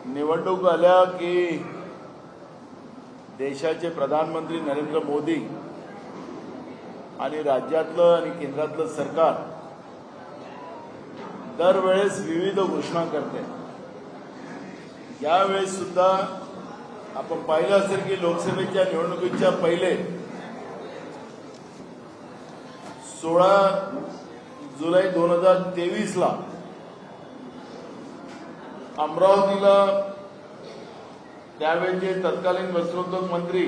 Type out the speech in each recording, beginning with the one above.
निवडणूक आल्या की देशाचे प्रधानमंत्री नरेंद्र मोदी आणि राज्यातलं आणि केंद्रातलं सरकार दरवेळेस विविध घोषणा करते। यावेळेस सुद्धा आपण पाहिलं असेल की लोकसभेच्या निवडणुकीच्या पहिले 16 जुलै 2023 ला अमरावतीला त्यावेळेचे तत्कालीन वस्त्रोद्योग मंत्री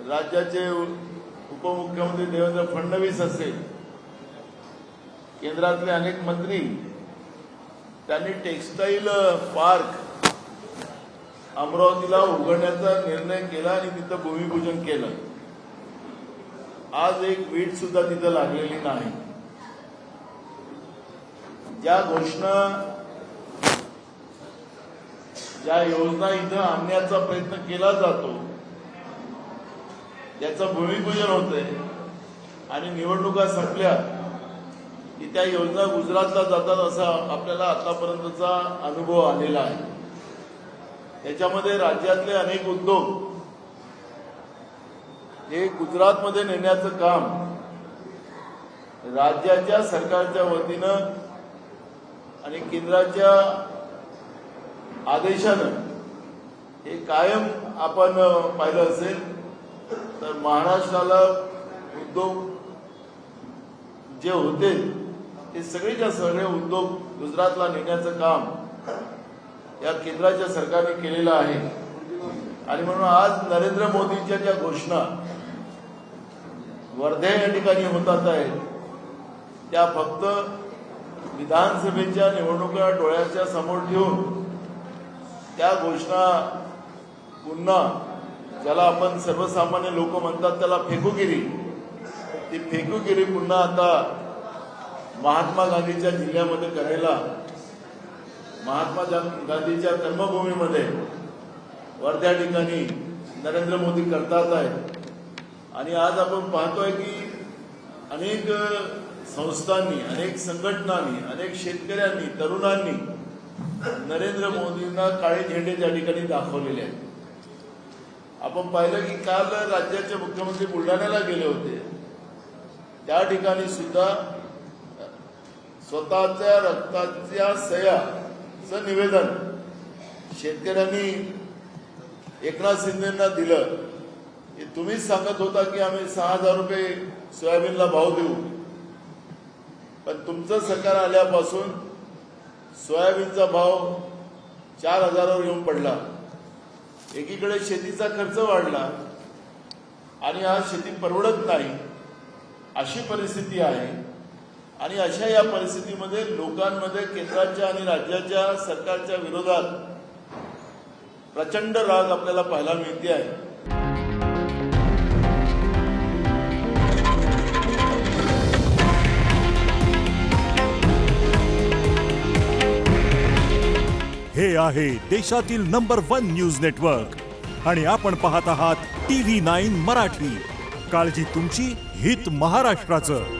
राज्याचे उपमुख्यमंत्री देवेंद्र फडणवीस असेल, केंद्रातले अनेक मंत्री त्यांनी टेक्सटाईल पार्क अमरावतीला उघडण्याचा निर्णय केला आणि तिथं भूमिपूजन केलं। आज एक वीट सुद्धा तिथं लागलेली नाही। ज्या घोषणा ज्या योजना इथं आणण्याचा प्रयत्न केला जातो त्याचं भूमिपूजन होतंय आणि निवडणुका संपल्या की त्या योजना गुजरातला जातात असा आपल्याला आतापर्यंतचा अनुभव आलेला आहे। त्याच्यामध्ये राज्यातले अनेक उद्योग हे गुजरातमध्ये नेण्याचं काम राज्याच्या सरकारच्या वतीनं आणि केंद्राच्या आदेशानं हे कायम आपण पाहिलं असेल तर महाराष्ट्राला उद्योग जे होते ते सगळेच्या सगळे उद्योग गुजरातला नेण्याचं काम या केंद्राच्या सरकारने केलेलं आहे। आणि म्हणून आज नरेंद्र मोदींच्या ज्या घोषणा वर्धा या ठिकाणी होतात आहेत त्या फक्त विधानसभेच्या निवडणुका डोळ्याच्या समोर ठेवून त्या घोषणा पुन्हा ज्याला आपण सर्वसामान्य लोक म्हणतात त्याला फेकूगिरी, ती फेकूगिरी पुन्हा आता महात्मा गांधीच्या जिल्ह्यामध्ये करायला महात्मा गांधीच्या कर्मभूमीमध्ये वर्धा ठिकाणी नरेंद्र मोदी करतात आहेत। आणि आज आपण पाहतोय की अनेक संस्थांनी, अनेक संघटनांनी, अनेक शेतकऱ्यांनी, तरुणांनी नरेंद्र मोदींना काळे झेंडे त्या ठिकाणी दाखवलेले आहेत। आपण पाहिलं की काल राज्याचे मुख्यमंत्री बुलढाण्याला गेले होते, त्या ठिकाणी सुद्धा स्वतःच्या रक्ताच्या सह्याचं निवेदन शेतकऱ्यांनी एकनाथ शिंदेंना दिलं की तुम्हीच सांगत होता की आम्ही 6,000 रुपये सोयाबीनला भाव देऊ, पण तुमचं सरकार आल्यापासून सोयाबीनचा भाव 4,000वर येऊन पडला। एकीकडे शेतीचा खर्च वाढला आणि आज शेती परवडत नाही अशी परिस्थिती आहे। आणि अशा या परिस्थितीमध्ये लोकांमध्ये केंद्राच्या आणि राज्याच्या सरकारच्या विरोधात प्रचंड राग आपल्याला पाहायला मिळते आहे। हे आहे देशातील नंबर 1 न्यूज नेटवर्क आणि आपण पाहत आहात TV9 मराठी। काळजी तुमची, हित महाराष्ट्राचं।